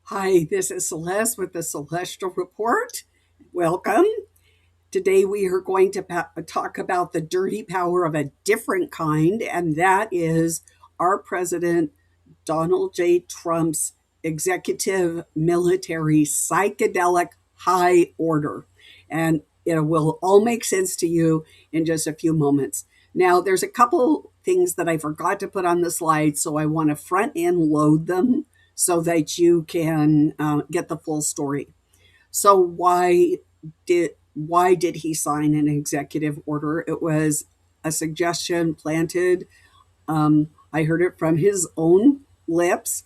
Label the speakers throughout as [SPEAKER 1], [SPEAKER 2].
[SPEAKER 1] Hi, this is Celeste with the Celestial Report. Welcome. Today we are going to talk about the dirty power of a different kind, and that is our President Donald J. Trump's executive military psychedelic high order. And it will all make sense to you in just a few moments. Now, there's a couple things that I forgot to put on the slide, so I want to front end load them so that you can get the full story. So, why did he sign an executive order? It was a suggestion planted. I heard it from his own lips,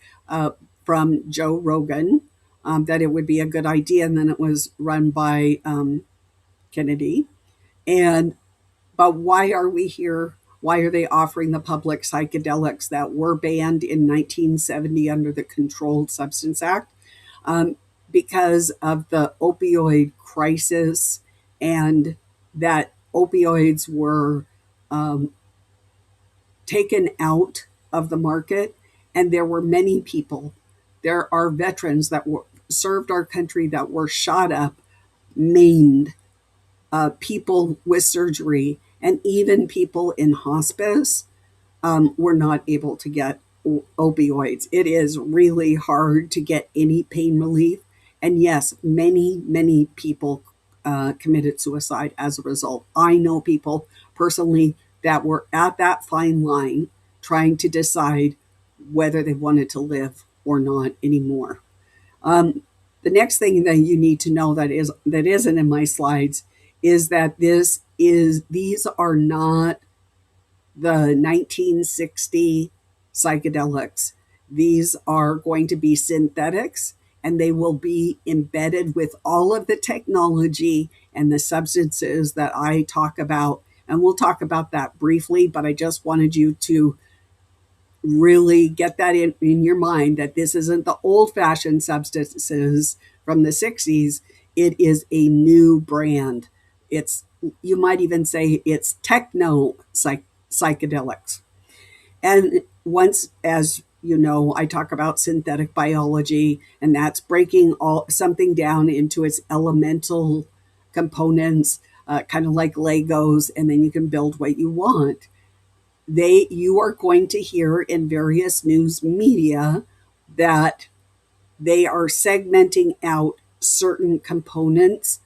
[SPEAKER 1] from Joe Rogan, that it would be a good idea, and then it was run by Kennedy. And but why are we here? Why are they offering the public psychedelics that were banned in 1970 under the Controlled Substance Act? Um, because of the opioid crisis, and that opioids were um, taken out of the market, and there were many people. There are veterans that served our country that were shot up, maimed, people with surgery, and even people in hospice were not able to get opioids. It is really hard to get any pain relief. And yes, many people committed suicide as a result. I know people personally that were at that fine line trying to decide whether they wanted to live or not anymore. Um, the next thing that you need to know that isn't in my slides is that these are not the 1960 psychedelics. These are going to be synthetics, and they will be embedded with all of the technology and the substances that I talk about. And we'll talk about that briefly, but I just wanted you to really get that in your mind that this isn't the old fashioned substances from the 60s. It is a new brand. It's, you might even say it's psychedelics. And once, as you know, I talk about synthetic biology, and that's breaking all something down into its elemental components, kind of like Legos, and then you can build what you want. You are going to hear in various news media that they are segmenting out certain components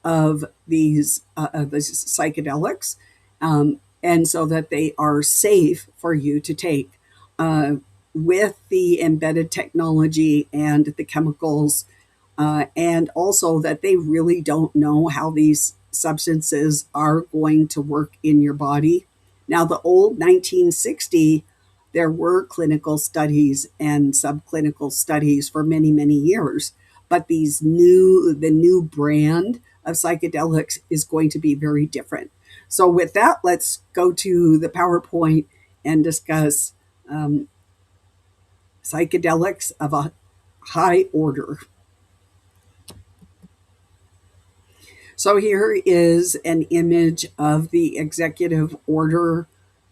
[SPEAKER 1] of these psychedelics, and so that they are safe for you to take, uh, with the embedded technology and the chemicals, and also that they really don't know how these substances are going to work in your body. Now, the old 1960, there were clinical studies and subclinical studies for many years, but the new brand of psychedelics is going to be very different. So, with that, let's go to the PowerPoint and discuss um, psychedelics of a high order. So here is an image of the executive order.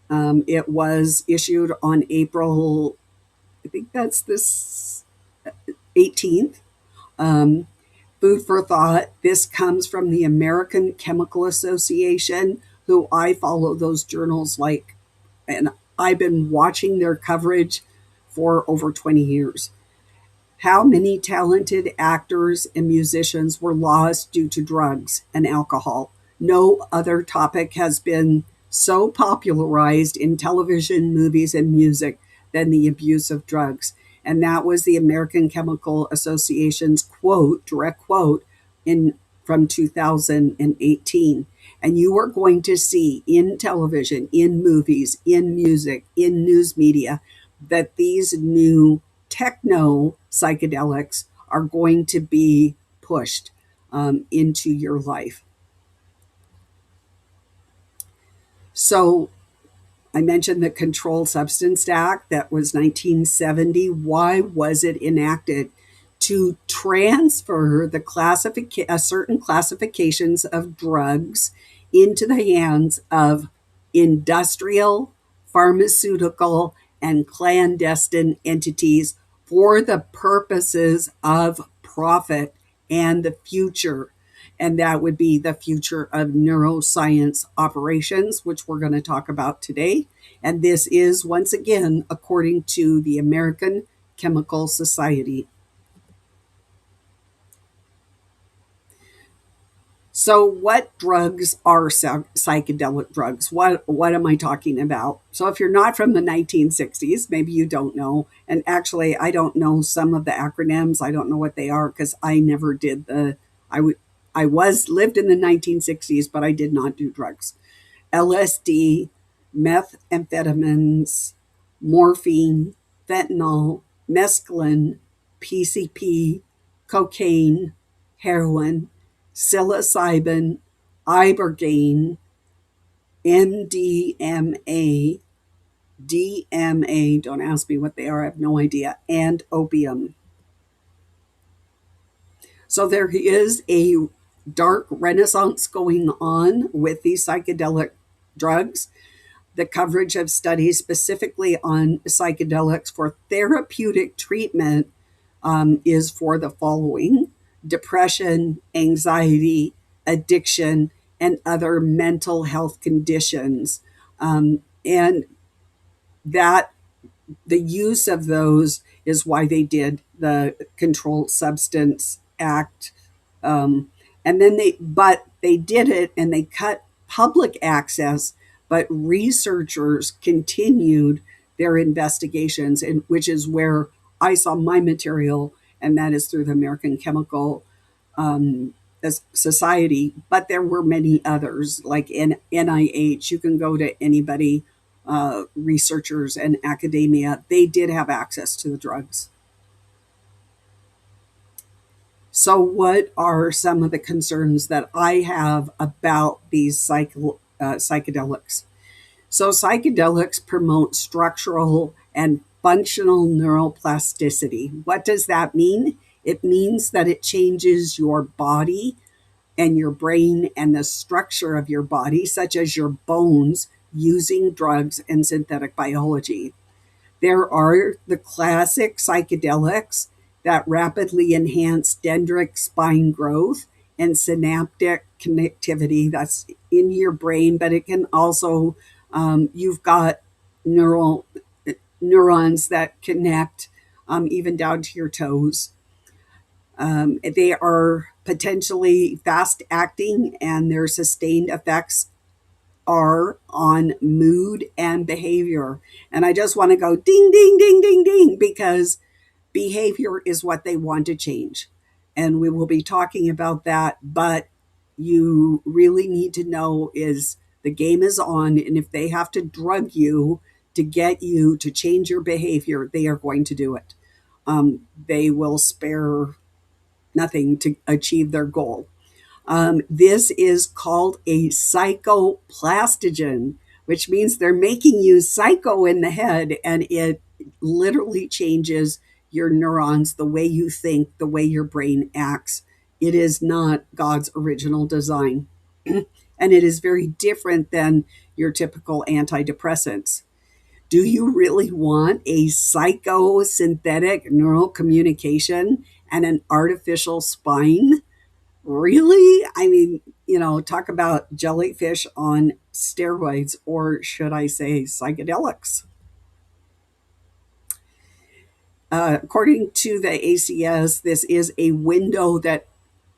[SPEAKER 1] It was issued on April, I think that's this 18th. Um, Food for thought. This comes from the American Chemical Association, who I follow those journals like, and I've been watching their coverage for over 20 years. How many talented actors and musicians were lost due to drugs and alcohol? No other topic has been so popularized in television, movies, and music than the abuse of drugs. And that was the American Chemical Association's quote, direct quote, in from 2018. And you are going to see in television, in movies, in music, in news media, that these new techno psychedelics are going to be pushed into your life. So I mentioned the Controlled Substance Act that was 1970. Why was it enacted? To transfer certain classifications of drugs into the hands of industrial, pharmaceutical, and clandestine entities for the purposes of profit and the future. And that would be the future of neuroscience operations, which we're going to talk about today. And this is, once again, according to the American Chemical Society. So, what drugs are psychedelic drugs? What am I talking about? So, if you're not from the 1960s, maybe you don't know. And actually, I don't know some of the acronyms. I don't know what they are because I never did the. I would. I was lived in the 1960s, but I did not do drugs. LSD, methamphetamines, morphine, fentanyl, mescaline, PCP, cocaine, heroin, psilocybin, ibogaine, MDMA, DMA, don't ask me what they are, I have no idea, and opium. So there is a dark renaissance going on with these psychedelic drugs. The coverage of studies specifically on psychedelics for therapeutic treatment is for the following: depression, anxiety, addiction, and other mental health conditions. And that the use of those is why they did the Controlled Substance Act. And then but they did it and they cut public access, but researchers continued their investigations, and which is where I saw my material, and that is through the American Chemical um, Society. But there were many others, like in NIH. You can go to anybody, researchers and academia. They did have access to the drugs. So, what are some of the concerns that I have about these psychedelics? So, psychedelics promote structural and functional neuroplasticity. What does that mean? It means that it changes your body and your brain and the structure of your body, such as your bones, using drugs and synthetic biology. There are the classic psychedelics that rapidly enhance dendritic spine growth and synaptic connectivity that's in your brain, but it can also, you've got neural neurons that connect even down to your toes. They are potentially fast acting, and their sustained effects are on mood and behavior. And I just want to go ding, ding, ding, ding, ding, because behavior is what they want to change. And we will be talking about that. But you really need to know is the game is on. And if they have to drug you to get you to change your behavior, they are going to do it. They will spare nothing to achieve their goal. This is called a psychoplastogen, which means they're making you psycho in the head, and it literally changes your neurons, the way you think, the way your brain acts. It is not God's original design. And it is very different than your typical antidepressants. Do you really want a psychosynthetic neural communication and an artificial spine? Really? I mean, talk about jellyfish on steroids, or should I say psychedelics? According to the ACS, this is a window that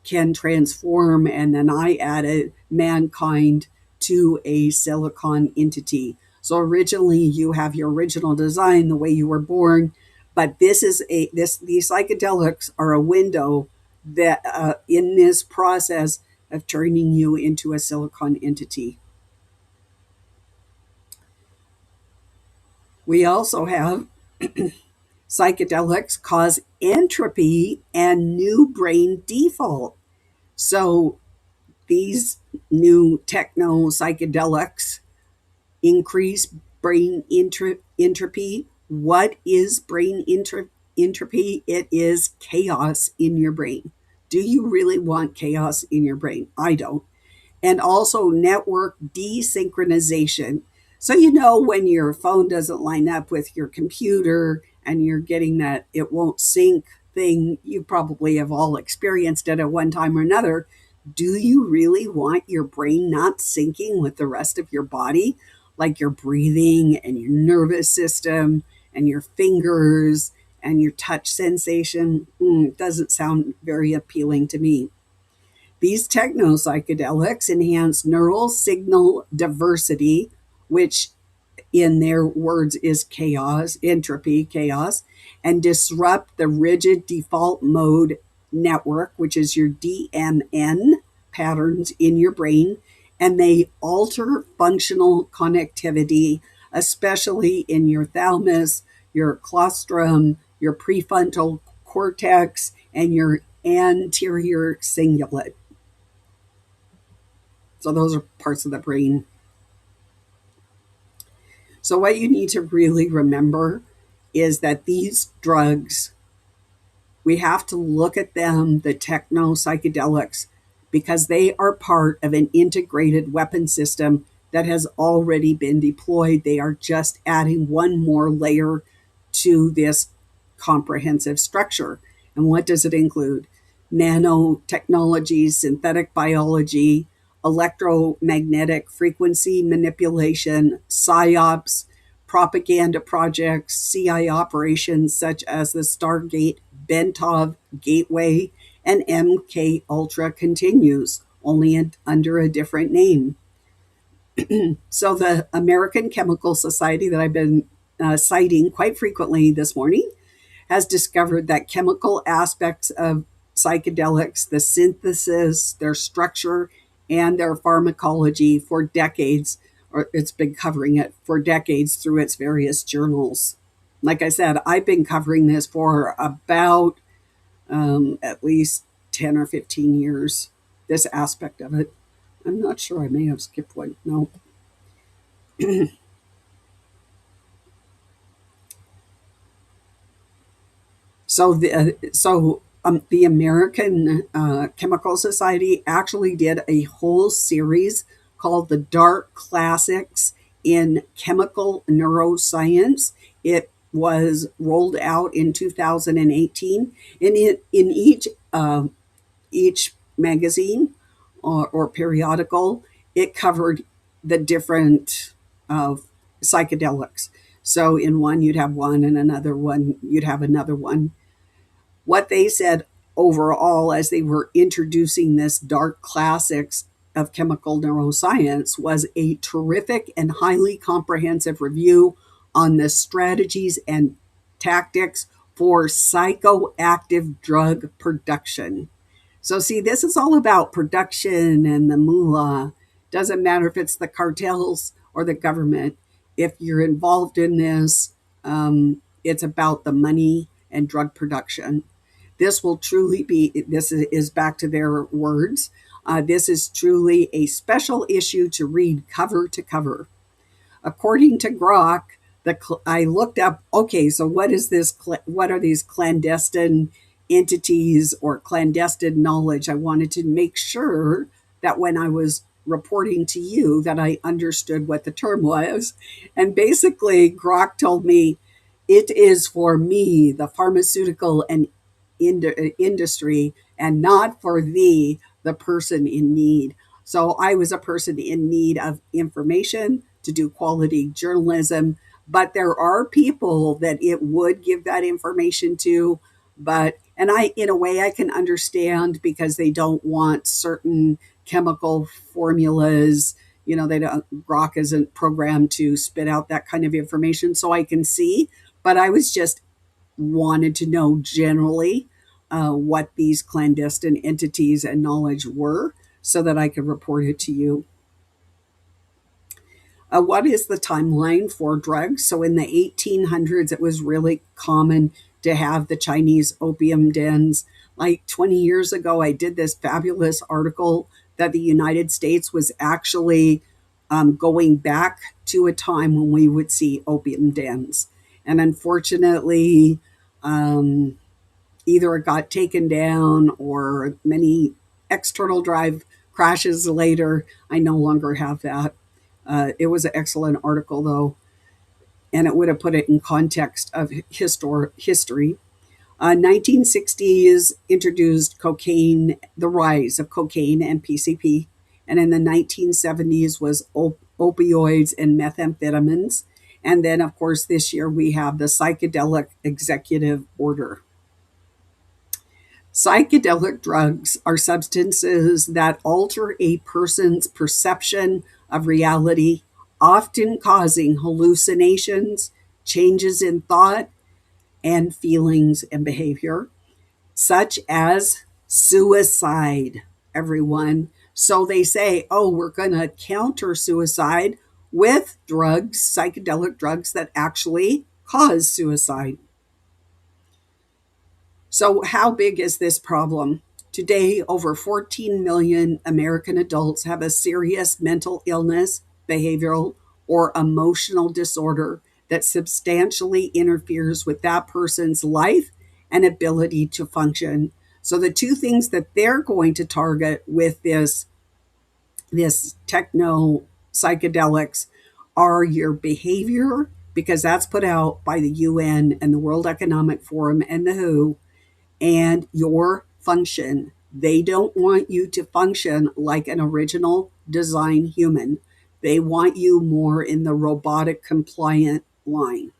[SPEAKER 1] can transform, and then I added mankind to a silicon entity. So originally, you have your original design, the way you were born, but these psychedelics are a window that in this process of turning you into a silicon entity. We also have psychedelics cause entropy and new brain default. So these new techno psychedelics increase brain entropy. What is brain entropy? It is chaos in your brain. Do you really want chaos in your brain? I don't. And also network desynchronization. So, when your phone doesn't line up with your computer and you're getting that it won't sink thing. You probably have all experienced it at one time or another. Do you really want your brain not syncing with the rest of your body, like your breathing and your nervous system and your fingers and your touch sensation? Doesn't sound very appealing to me. These techno psychedelics enhance neural signal diversity, which in their words is chaos, entropy, chaos, and disrupt the rigid default mode network, which is your DMN patterns in your brain. And they alter functional connectivity, especially in your thalamus, your claustrum, your prefrontal cortex, and your anterior cingulate. So those are parts of the brain. So what you need to really remember is that these drugs, we have to look at them, the techno psychedelics, because they are part of an integrated weapon system that has already been deployed. They are just adding one more layer to this comprehensive structure. And what does it include? Nanotechnology, synthetic biology, electromagnetic frequency manipulation, psyops, propaganda projects, CI operations such as the Stargate Bentov Gateway, and MK Ultra continues, only under a different name. So the American Chemical Society that I've been citing quite frequently this morning has discovered that chemical aspects of psychedelics, the synthesis, their structure, and their pharmacology for decades, or it's been covering it for decades through its various journals. Like I said, I've been covering this for about at least 10 or 15 years, this aspect of it. I'm not sure, I may have skipped one. No. The American Chemical Society actually did a whole series called the Dark Classics in Chemical Neuroscience. It was rolled out in 2018. In each magazine or periodical, it covered the different psychedelics. So in one, you'd have one, and another one, you'd have another one. What they said overall, as they were introducing this dark classics of chemical neuroscience, was a terrific and highly comprehensive review on the strategies and tactics for psychoactive drug production. So, see, this is all about production and the moolah. Doesn't matter if it's the cartels or the government. If you're involved in this, it's about the money and drug production. This will truly be, this is back to their words. This is truly a special issue to read cover to cover. According to Grok, I looked up, okay, so what is this? What are these clandestine entities or clandestine knowledge? I wanted to make sure that when I was reporting to you that I understood what the term was. And basically, Grok told me it is for me, the pharmaceutical and industry, and not for thee, the person in need. So I was a person in need of information to do quality journalism, but there are people that it would give that information to. But, and I, in a way, I can understand because they don't want certain chemical formulas. You know, they don't, Grok isn't programmed to spit out that kind of information. So I can see, but I was just wanted to know generally what these clandestine entities and knowledge were so that I could report it to you. What is the timeline for drugs? So in the 1800s, it was really common to have the Chinese opium dens. Like 20 years ago, I did this fabulous article that the United States was actually going back to a time when we would see opium dens. And unfortunately, either it got taken down or many external drive crashes later. I no longer have that. It was an excellent article, though. and it would have put it in context of history. 1960s introduced cocaine, the rise of cocaine and PCP, and in the 1970s was opioids and methamphetamines. And then, of course, this year we have the psychedelic executive order. Psychedelic drugs are substances that alter a person's perception of reality, often causing hallucinations, changes in thought and feelings and behavior, such as suicide, everyone. So they say, oh, we're going to counter suicide with drugs, psychedelic drugs that actually cause suicide. So, how big is this problem? Today, over 14 million American adults have a serious mental illness, behavioral, or emotional disorder that substantially interferes with that person's life and ability to function. So, the two things that they're going to target with this techno psychedelics are your behavior, because that's put out by the UN and the World Economic Forum and the WHO, and your function. They don't want you to function like an original design human. They want you more in the robotic compliant line.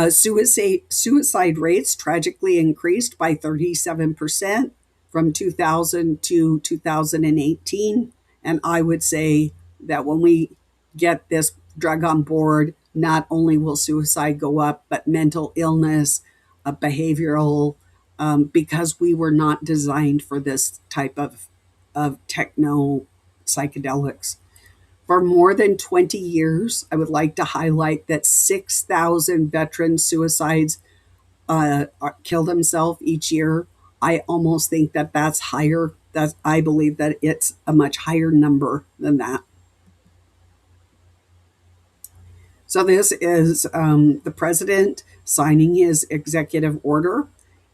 [SPEAKER 1] Suicide rates tragically increased by 37% from 2000 to 2018. And I would say that when we get this drug on board, not only will suicide go up, but mental illness, behavioral, because we were not designed for this type of techno psychedelics. For more than 20 years, I would like to highlight that 6,000 veteran suicides kill themselves each year. I almost think that that's higher. I believe that it's a much higher number than that. So this is the president signing his executive order.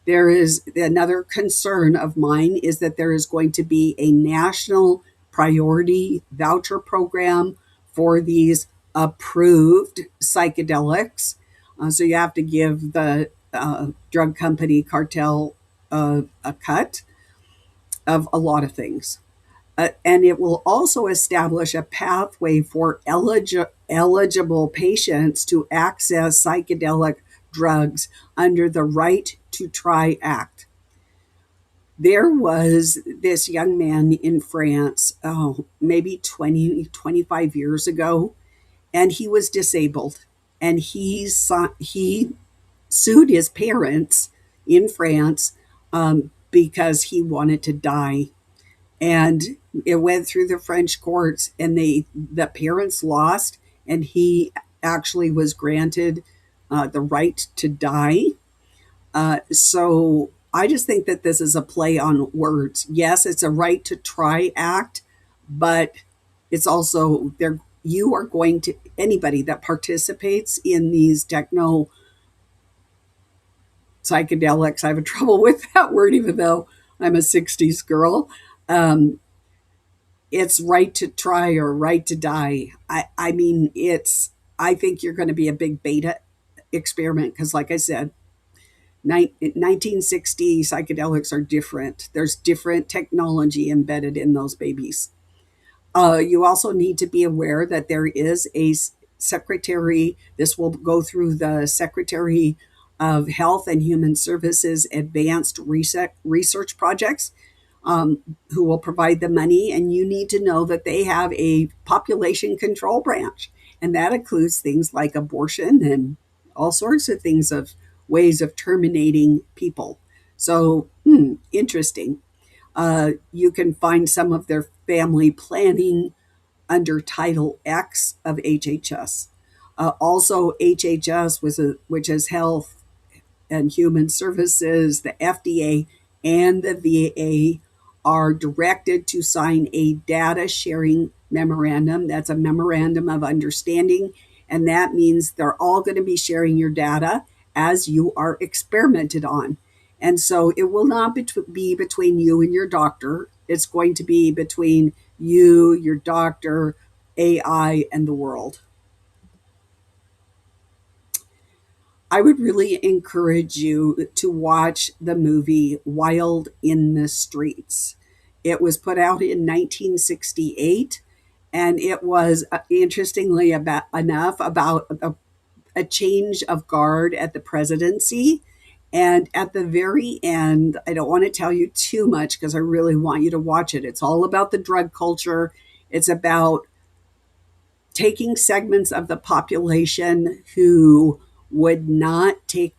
[SPEAKER 1] There is another concern of mine is that there is going to be a national priority voucher program for these approved psychedelics. So you have to give the drug company cartel a cut of a lot of things. And it will also establish a pathway for eligible patients to access psychedelic drugs under the Right to Try Act. There was this young man in France, oh, maybe 20, 25 years ago, and he was disabled. And he sued his parents in France because he wanted to die, and it went through the French courts, and the parents lost, and he actually was granted the right to die. So I just think that this is a play on words. Yes, it's a right to try act, but it's also there. You are going to anybody that participates in these techno psychedelics. I have a trouble with that word, even though I'm a '60s girl. Um, it's right to try or right to die. I mean, I think you're going to be a big beta experiment because, like I said, 1960 psychedelics are different. There's different technology embedded in those babies. You also need to be aware that there is a secretary, this will go through the Secretary of Health and Human Services Advanced Research Projects, who will provide the money. And you need to know that they have a population control branch. And that includes things like abortion and all sorts of things of ways of terminating people. So, interesting. You can find some of their family planning under Title X of HHS. Also, HHS, which is Health and Human Services, the FDA, and the VA, are directed to sign a data sharing memorandum. That's a memorandum of understanding. And that means they're all going to be sharing your data as you are experimented on. And so it will not be between you and your doctor. It's going to be between you, your doctor, AI, and the world. I would really encourage you to watch the movie Wild in the Streets. It was put out in 1968, and it was interestingly about enough about a change of guard at the presidency. And at the very end, I don't want to tell you too much because I really want you to watch it. It's all about the drug culture. It's about taking segments of the population who would not take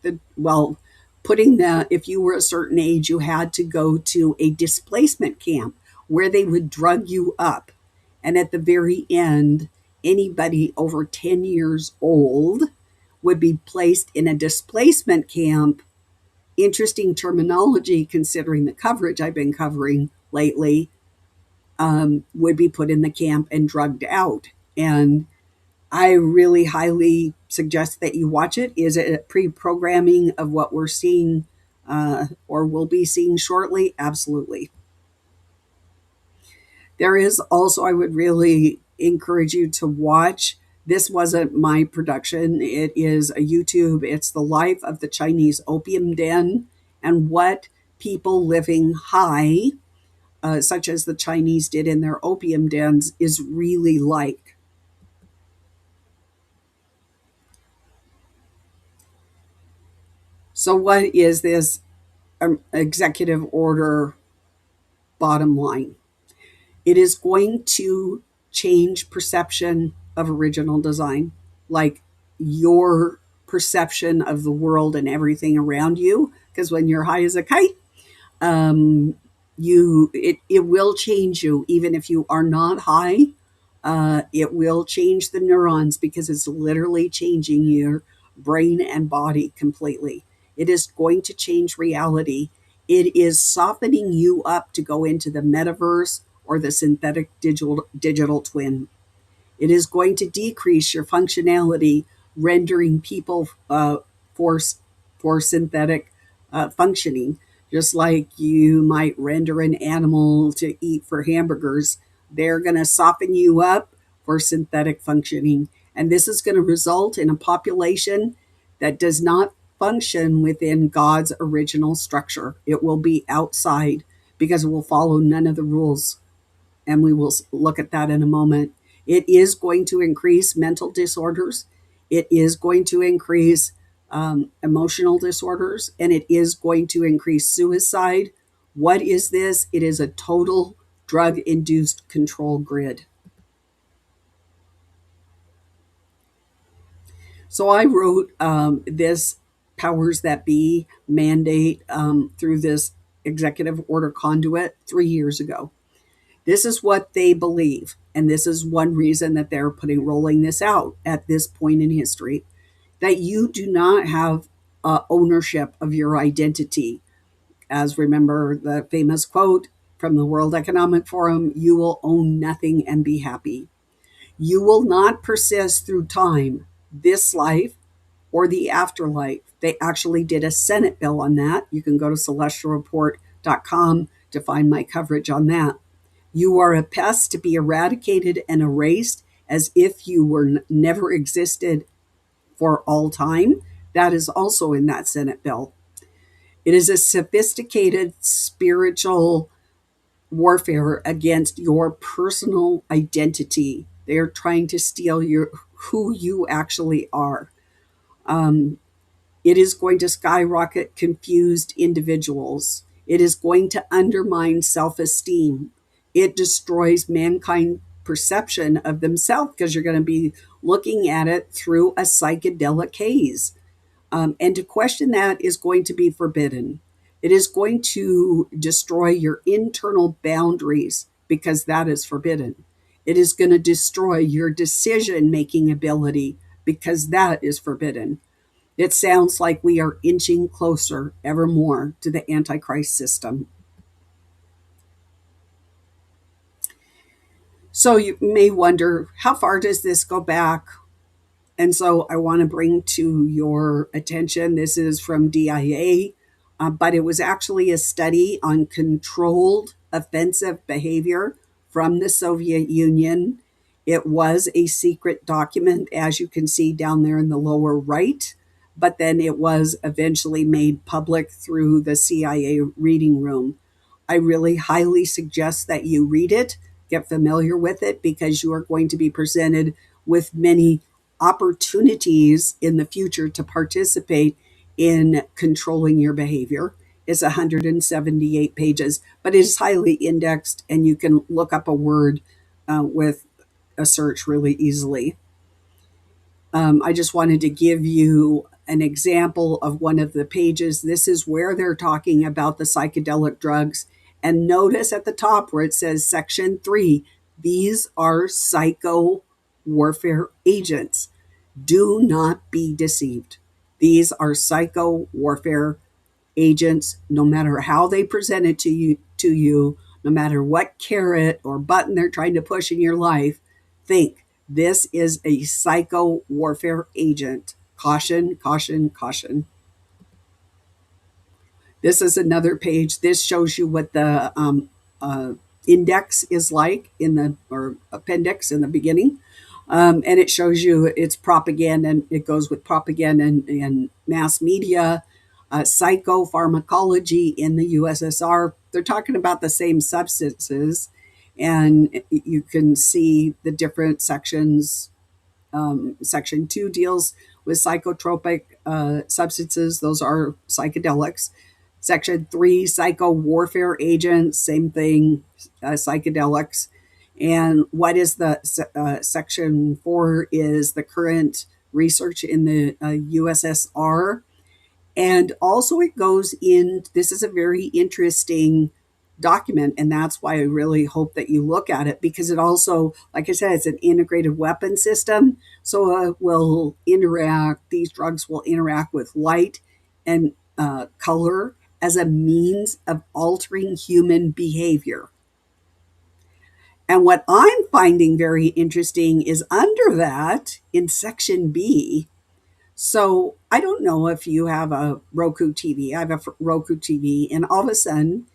[SPEAKER 1] putting if you were a certain age, you had to go to a displacement camp where they would drug you up. And at the very end, anybody over 10 years old would be placed in a displacement camp. Interesting terminology considering the coverage I've been covering lately, would be put in the camp and drugged out. And I really highly suggest that you watch it. Is it a pre-programming of what we're seeing or will be seeing shortly? Absolutely. There is also, I would really encourage you to watch. This wasn't my production. It is a YouTube. It's the life of the Chinese opium den and what people living high, such as the Chinese did in their opium dens, is really like. So, what is this executive order bottom line? It is going to change perception of original design, like your perception of the world and everything around you. Because when you're high as a kite, um, it will change you, even if you are not high. It will change the neurons because it's literally changing your brain and body completely. It is going to change reality. It is softening you up to go into the metaverse or the synthetic digital twin. It is going to decrease your functionality, rendering people for, for synthetic functioning. Just like you might render an animal to eat for hamburgers, they're going to soften you up for synthetic functioning. And this is going to result in a population that does not function within God's original structure. It will be outside because it will follow none of the rules, and we will look at that in a moment. It is going to increase mental disorders. It is going to increase emotional disorders, and it is going to increase suicide. What is this? It is a total drug induced control grid. So I wrote this powers that be mandate through this executive order conduit 3 years ago. This is what they believe. And this is one reason that they're rolling this out at this point in history, that you do not have ownership of your identity. As remember the famous quote from the World Economic Forum, you will own nothing and be happy. You will not persist through time, this life, or the afterlife. They actually did a Senate bill on that. You can go to celestialreport.com to find my coverage on that. You are a pest to be eradicated and erased as if you were never existed for all time. That is also in that Senate bill. It is a sophisticated spiritual warfare against your personal identity. They are trying to steal who you actually are. Um, It is going to skyrocket confused individuals. It is going to undermine self esteem. It destroys mankind's perception of themselves because you're going to be looking at it through a psychedelic haze. And to question that is going to be forbidden. It is going to destroy your internal boundaries because that is forbidden. It is going to destroy your decision making ability because that is forbidden. It sounds like we are inching closer ever more to the Antichrist system. So you may wonder, how far does this go back? And so I want to bring to your attention, this is from DIA, but it was actually a study on controlled offensive behavior from the Soviet Union. It was a secret document, as you can see down there in the lower right. but then it was eventually made public through the CIA reading room. I really highly suggest that you read it, get familiar with it, because you are going to be presented with many opportunities in the future to participate in controlling your behavior. It's 178 pages, but it is highly indexed, and you can look up a word with a search really easily. I just wanted to give you an example of one of the pages. This is where they're talking about the psychedelic drugs. And notice at the top where it says Section 3, these are psycho warfare agents. Do not be deceived. These are psycho warfare agents, no matter how they present it to you, no matter what carrot or button they're trying to push in your life, think this is a psycho warfare agent. Caution, caution, caution. This is another page. This shows you what the index is like in the or appendix in the beginning. And it shows you it's propaganda, and it goes with propaganda and mass media, psychopharmacology in the USSR. They're talking about the same substances, and you can see the different sections. Section 2 deals with psychotropic substances, those are psychedelics. Section 3, psycho warfare agents, same thing, psychedelics. And what is the section 4 is the current research in the USSR. And also, it goes in, this is a very interesting document, and that's why I really hope that you look at it, because it also, like I said, it's an integrated weapon system. So it will interact, these drugs will interact with light and color as a means of altering human behavior. And what I'm finding very interesting is under that in section B. So I don't know if you have a Roku TV. I have a Roku TV, and all of a sudden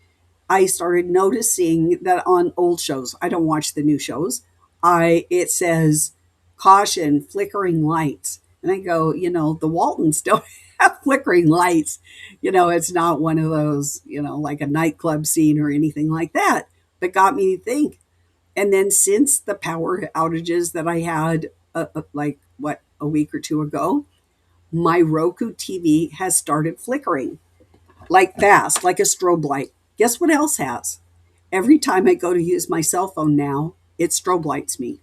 [SPEAKER 1] I started noticing that on old shows, I don't watch the new shows, I it says caution, flickering lights. And I go, the Waltons don't have flickering lights. It's not one of those, like a nightclub scene or anything like that. But got me to think. And then since the power outages that I had, a week or two ago, my Roku TV has started flickering like fast, like a strobe light. Guess what else has? Every time I go to use my cell phone now, it strobe lights me.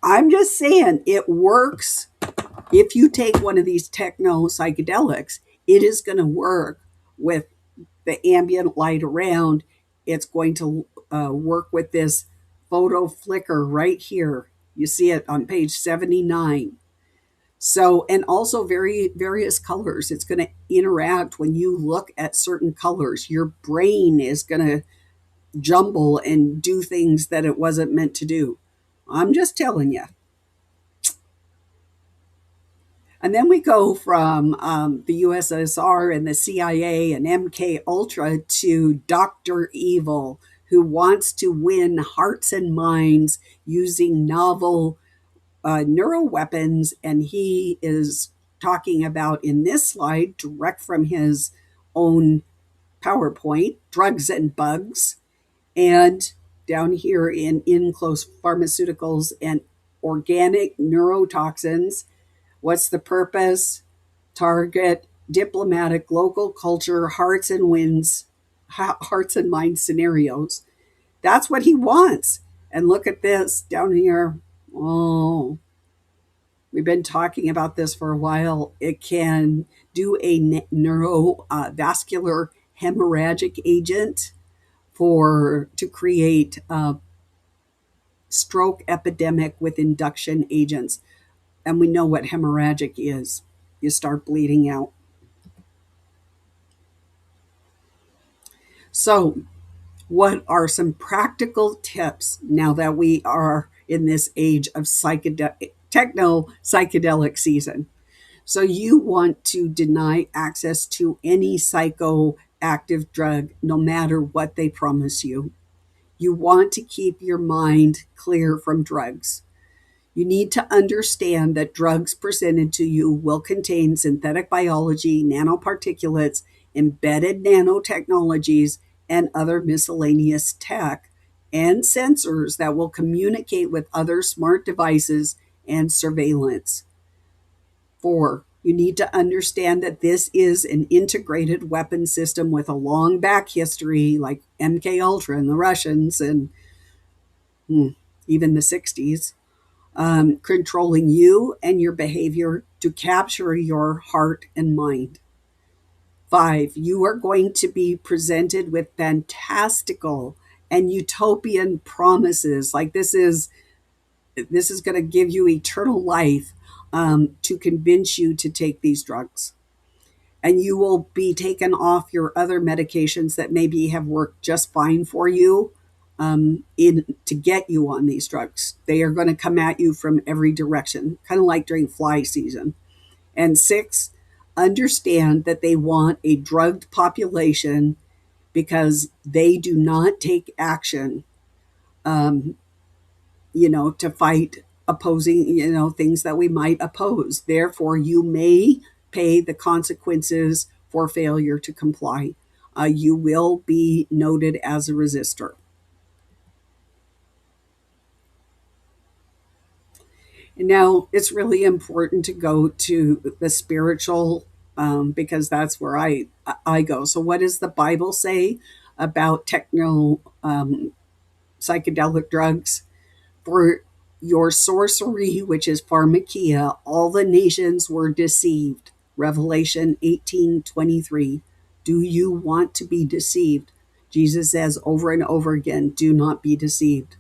[SPEAKER 1] I'm just saying it works. If you take one of these techno psychedelics, it is going to work with the ambient light around. It's going to work with this photo flicker right here. You see it on page 79. So, and also various colors. It's going to interact when you look at certain colors. Your brain is going to jumble and do things that it wasn't meant to do. I'm just telling you. And then we go from the USSR and the CIA and MK Ultra to Dr. Evil, who wants to win hearts and minds using novel neuroweapons. And he is talking about in this slide, direct from his own PowerPoint, drugs and bugs. And down here in close pharmaceuticals and organic neurotoxins. What's the purpose? Target diplomatic local culture hearts and mind scenarios. That's what he wants. And look at this down here. Oh, we've been talking about this for a while. It can do a neurovascular hemorrhagic agent to create a stroke epidemic with induction agents. And we know what hemorrhagic is. You start bleeding out. So, what are some practical tips now that we are in this age of techno psychedelic season? So, you want to deny access to any psychoactive drug, no matter what they promise you. You want to keep your mind clear from drugs. You need to understand that drugs presented to you will contain synthetic biology, nanoparticulates, embedded nanotechnologies, and other miscellaneous tech and sensors that will communicate with other smart devices and surveillance. Four, you need to understand that this is an integrated weapon system with a long back history, like MK Ultra and the Russians and even the 60s, controlling you and your behavior to capture your heart and mind. Five, you are going to be presented with fantastical and utopian promises. Like this is going to give you eternal life, to convince you to take these drugs. And you will be taken off your other medications that maybe have worked just fine for you, in to get you on these drugs. They are going to come at you from every direction, kind of like during fly season. And six, understand that they want a drugged population because they do not take action, um, to fight opposing, things that we might oppose. Therefore, you may pay the consequences for failure to comply. You will be noted as a resistor. And now it's really important to go to the spiritual, because that's where I go. So, what does the Bible say about psychedelic drugs? For your sorcery, which is pharmakia, all the nations were deceived. Revelation 18:23. Do you want to be deceived? Jesus says over and over again, do not be deceived.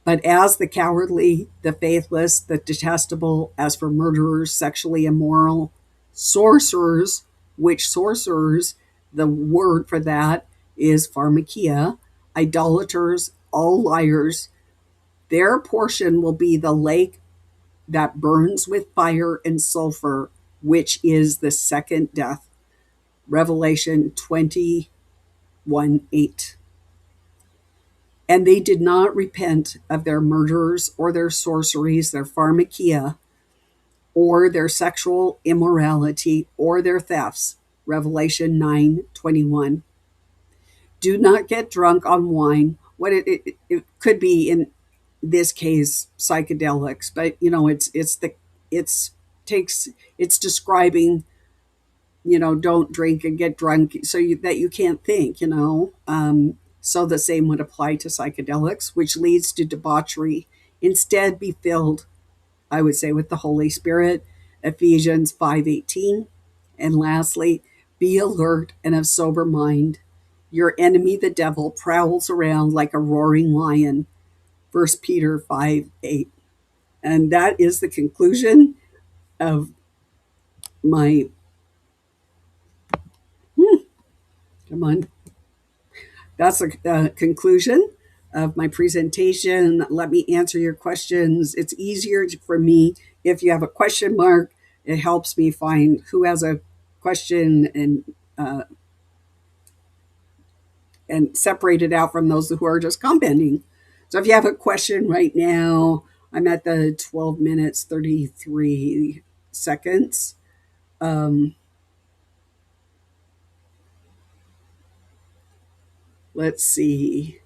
[SPEAKER 1] But as the cowardly, the faithless, the detestable, as for murderers, sexually immoral, sorcerers, which sorcerers, the word for that is pharmakia, idolaters, all liars, their portion will be the lake that burns with fire and sulfur, which is the second death. Revelation 21:8. And they did not repent of their murders or their sorceries, their pharmakia, or their sexual immorality or their thefts. Revelation 9:21. Do not get drunk on wine. What it could be in this case psychedelics, but it's takes it's describing, don't drink and get drunk so that you can't think. So the same would apply to psychedelics, which leads to debauchery. Instead, be filled, I would say, with the Holy Spirit. Ephesians 5:18. And lastly, be alert and of sober mind. Your enemy, the devil, prowls around like a roaring lion. 1 Peter 5:8. And that is the conclusion of my, come on, that's the conclusion of my presentation. Let me answer your questions. It's easier for me if you have a question mark. It helps me find who has a question, and separate it out from those who are just commenting. So if you have a question right now, I'm at the 12 minutes, 33 seconds. Um, let's see.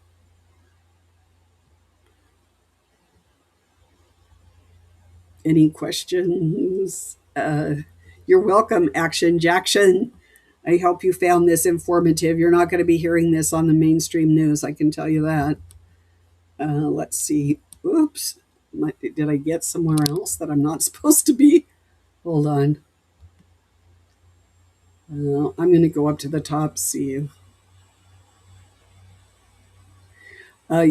[SPEAKER 1] Any questions? You're welcome, Action Jackson. I hope you found this informative. You're not going to be hearing this on the mainstream news, I can tell you that. Let's see. Oops. Did I get somewhere else that I'm not supposed to be? Hold on. I'm going to go up to the top, see. Uh,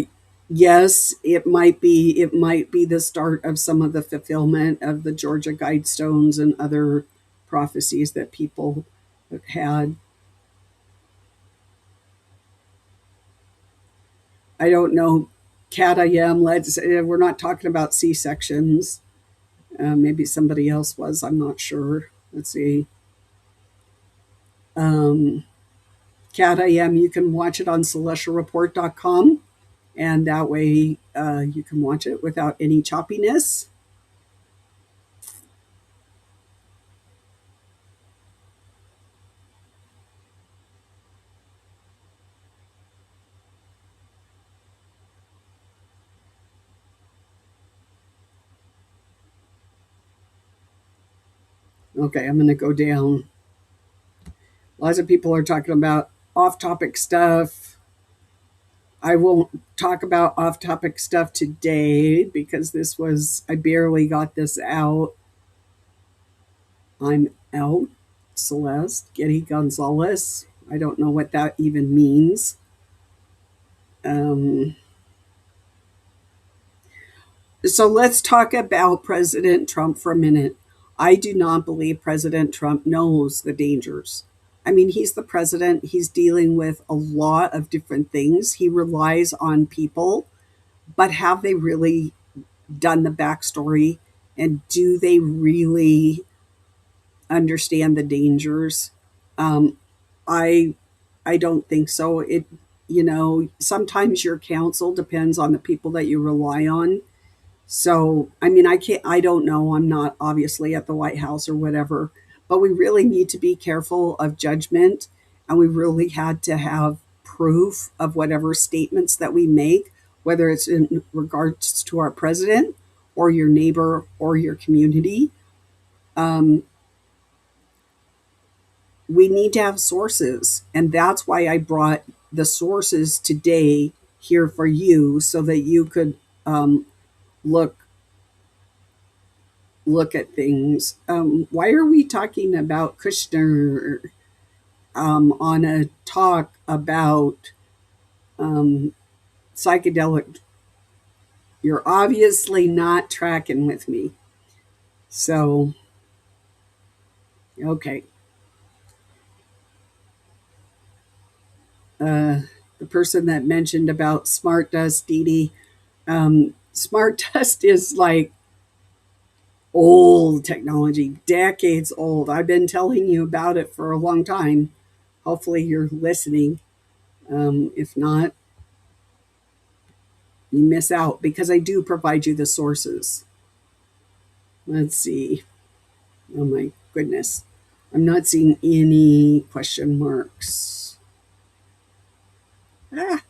[SPEAKER 1] yes, it might be the start of some of the fulfillment of the Georgia Guidestones and other prophecies that people have had. I don't know. Cat I am. We're not talking about C sections. Maybe somebody else was. I'm not sure. Let's see. Um, Cat I am. You can watch it on celestialreport.com. and that way you can watch it without any choppiness. Okay, I'm going to go down. Lots of people are talking about off topic stuff. I won't talk about off topic stuff today because I barely got this out. I'm out. Celeste, Getty Gonzalez. I don't know what that even means. Um, so let's talk about President Trump for a minute. I do not believe President Trump knows the dangers. I mean, he's the president, he's dealing with a lot of different things. He relies on people, but have they really done the backstory? And do they really understand the dangers? Um, I I don't think so. Sometimes your counsel depends on the people that you rely on. So, I mean, I don't know. I'm not obviously at the White House or whatever, but we really need to be careful of judgment. And we really had to have proof of whatever statements that we make, whether it's in regards to our president or your neighbor or your community. Um, we need to have sources. And that's why I brought the sources today here for you so that you could um, look look at things. Why are we talking about Kushner on a talk about um, psychedelic? You're obviously not tracking with me. So, okay. Uh, the person that mentioned about smart dust, Dee Dee, smart dust is like old technology, decades old. I've been telling you about it for a long time. Hopefully, you're listening. If not, you miss out because I do provide you the sources. Let's see. Oh my goodness. I'm not seeing any question marks. Ah,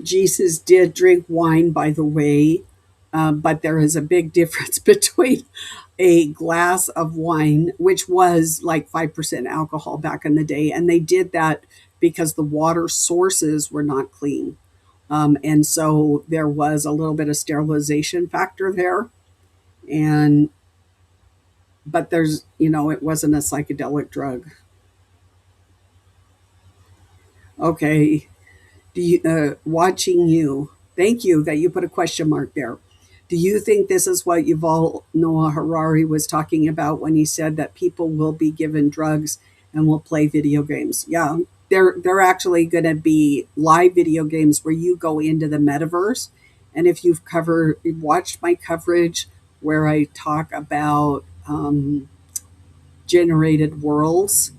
[SPEAKER 1] Jesus did drink wine, by the way, but there is a big difference between a glass of wine, which was like 5% alcohol back in the day, and they did that because the water sources were not clean. And so there was a little bit of sterilization factor there. And, but it wasn't a psychedelic drug. Okay. Watching you. Thank you that you put a question mark there. Do you think this is what Yuval Noah Harari was talking about when he said that people will be given drugs and will play video games? Yeah, they're actually going to be live video games where you go into the metaverse, and if you've watched my coverage where I talk about generated worlds,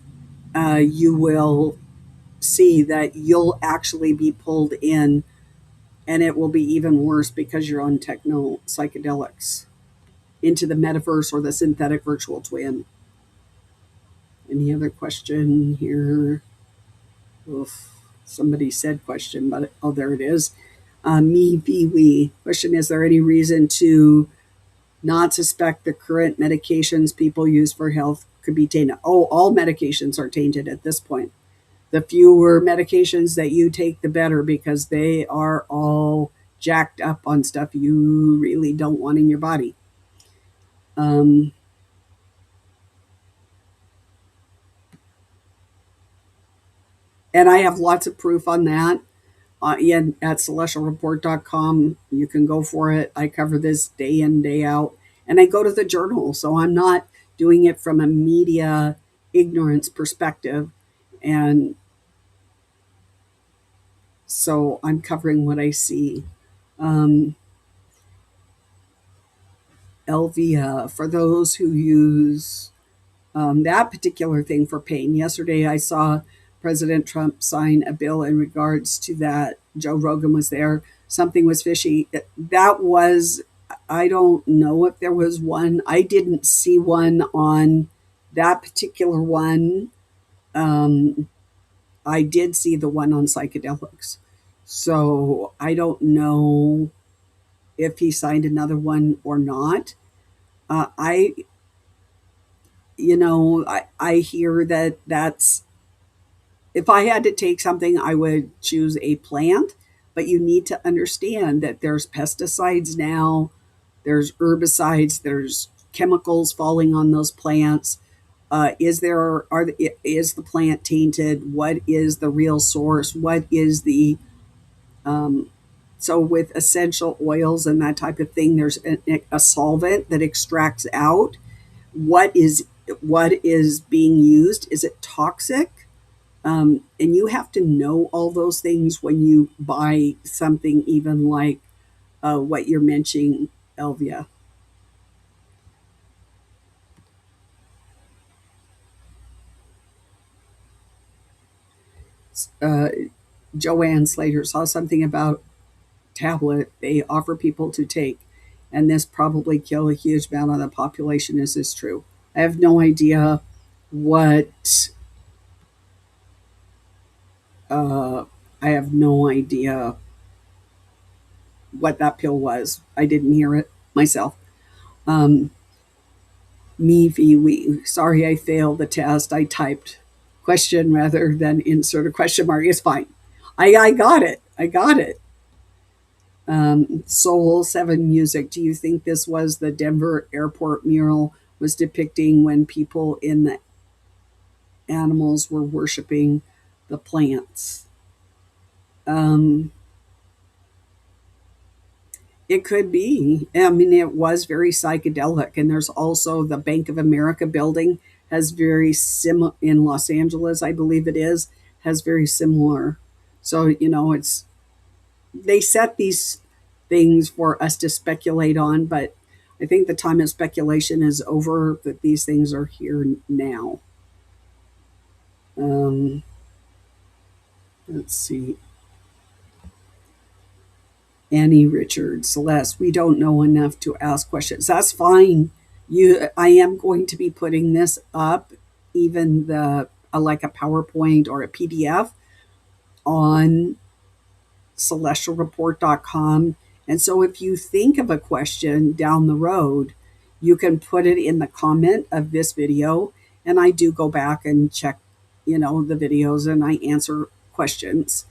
[SPEAKER 1] you will see that you'll actually be pulled in, and it will be even worse because you're on techno psychedelics into the metaverse or the synthetic virtual twin. Any other question here? Oof, somebody said question, but oh, there it is. Me, be we. Question: is there any reason to not suspect the current medications people use for health could be tainted? Oh, all medications are tainted at this point. The fewer medications that you take, the better, because they are all jacked up on stuff you really don't want in your body. Um, and I have lots of proof on that. At celestialreport.com, you can go for it. I cover this day in, day out. And I go to the journal. So I'm not doing it from a media ignorance perspective. And so I'm covering what I see. Um, Elvia, for those who use that particular thing for pain. Yesterday, I saw President Trump sign a bill in regards to that. Joe Rogan was there. Something was fishy. That was, I don't know if there was one. I didn't see one on that particular one. Um, I did see the one on psychedelics. So I don't know if he signed another one or not. I I hear that that's, if I had to take something, I would choose a plant, but you need to understand that there's pesticides now, there's herbicides, there's chemicals falling on those plants. Is the plant tainted? What is the real source? What is the um, so with essential oils and that type of thing, there's a solvent that extracts out what is being used. Is it toxic? And you have to know all those things when you buy something, even like what you're mentioning, Elvia. Uh, Joanne Slater saw something about tablet they offer people to take, and this probably kill a huge amount of the population. Is this true? I have no idea what. Uh, I have no idea what that pill was. I didn't hear it myself. Um, Me, V, we. Sorry, I failed the test. I typed question rather than insert a question mark. It's fine. I got it. I got it. Soul 7 Music. Do you think this was the Denver airport mural was depicting when people in the animals were worshiping the plants? Um, It could be. I mean, it was very psychedelic. And there's also the Bank of America building has very similar in Los Angeles, I believe it is, has very similar. So, they set these things for us to speculate on, but I think the time of speculation is over, that these things are here now. Um, let's see. Annie Richards, Celeste, we don't know enough to ask questions. That's fine. I am going to be putting this up, even the like a PowerPoint or a PDF on celestialreport.com. And so if you think of a question down the road, you can put it in the comment of this video. And I do go back and check, the videos, and I answer questions.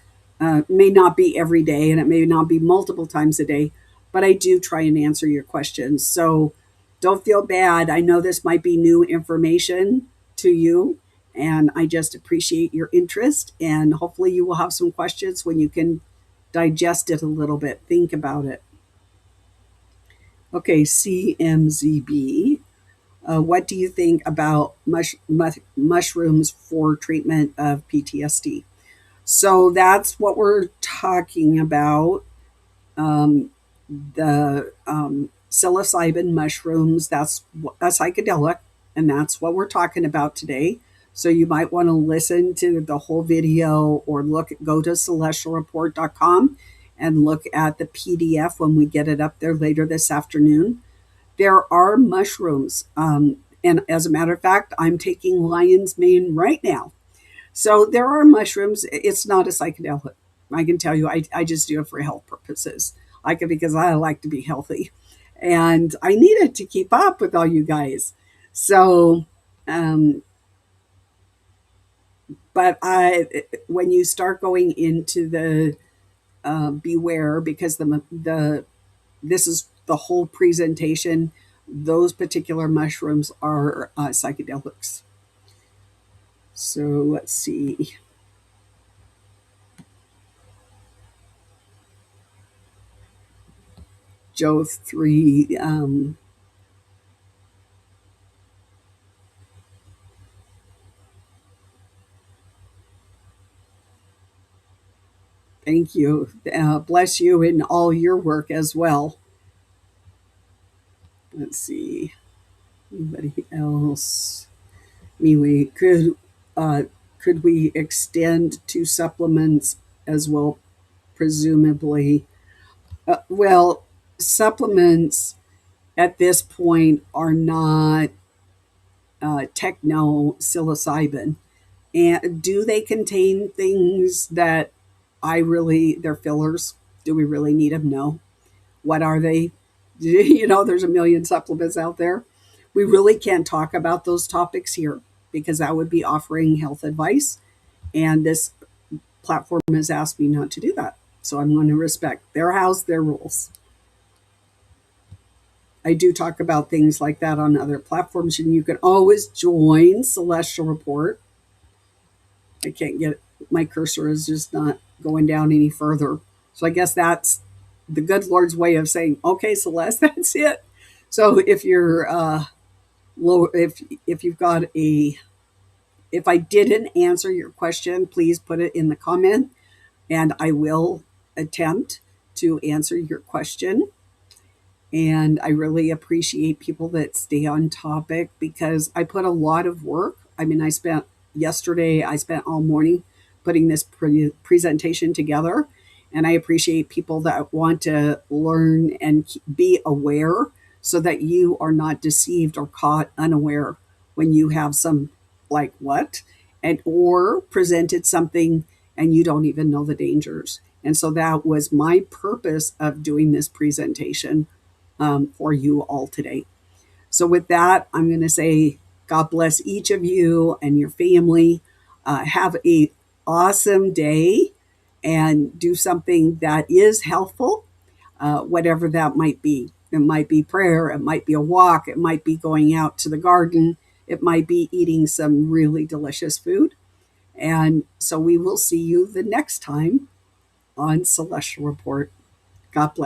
[SPEAKER 1] May not be every day, and it may not be multiple times a day, but I do try and answer your questions. So don't feel bad. I know this might be new information to you, and I just appreciate your interest. And hopefully, you will have some questions when you can digest it a little bit, think about it. Okay, CMZB. What do you think about mushrooms for treatment of PTSD? So that's what we're talking about. Um, the psilocybin mushrooms, that's a psychedelic, and that's what we're talking about today. So you might want to listen to the whole video, or go to celestialreport.com and look at the PDF when we get it up there later this afternoon. There are mushrooms. And as a matter of fact, I'm taking lion's mane right now. So there are mushrooms. It's not a psychedelic. I can tell you, I just do it for health purposes. Because I like to be healthy, and I needed to keep up with all you guys. So, um, but when you start going into the beware, because the this is the whole presentation. Those particular mushrooms are psychedelics. So let's see. Joe 3. Thank you. Bless you in all your work as well. Let's see. Anybody else? Anyway, could we extend to supplements as well? Presumably, well, supplements at this point are not techno psilocybin. And do they contain things that they're fillers? Do we really need them? No. What are they? There's a million supplements out there. We really can't talk about those topics here because that would be offering health advice. And this platform has asked me not to do that. So I'm going to respect their house, their rules. I do talk about things like that on other platforms, and you can always join Celestial Report. I can't get my cursor is just not going down any further. So I guess that's the good Lord's way of saying, okay, Celeste, that's it. So if you're low, if you've got a, if I didn't answer your question, please put it in the comment, and I will attempt to answer your question. And I really appreciate people that stay on topic because I put a lot of work. I mean, I spent all morning putting this presentation together. And I appreciate people that want to learn and be aware so that you are not deceived or caught unaware when you have some like what and or presented something and you don't even know the dangers. And so that was my purpose of doing this presentation for you all today. So, with that, I'm going to say God bless each of you and your family. Have a awesome day and do something that is healthful, whatever that might be. It might be prayer, it might be a walk, it might be going out to the garden, it might be eating some really delicious food. And so we will see you the next time on Celestial Report. God bless.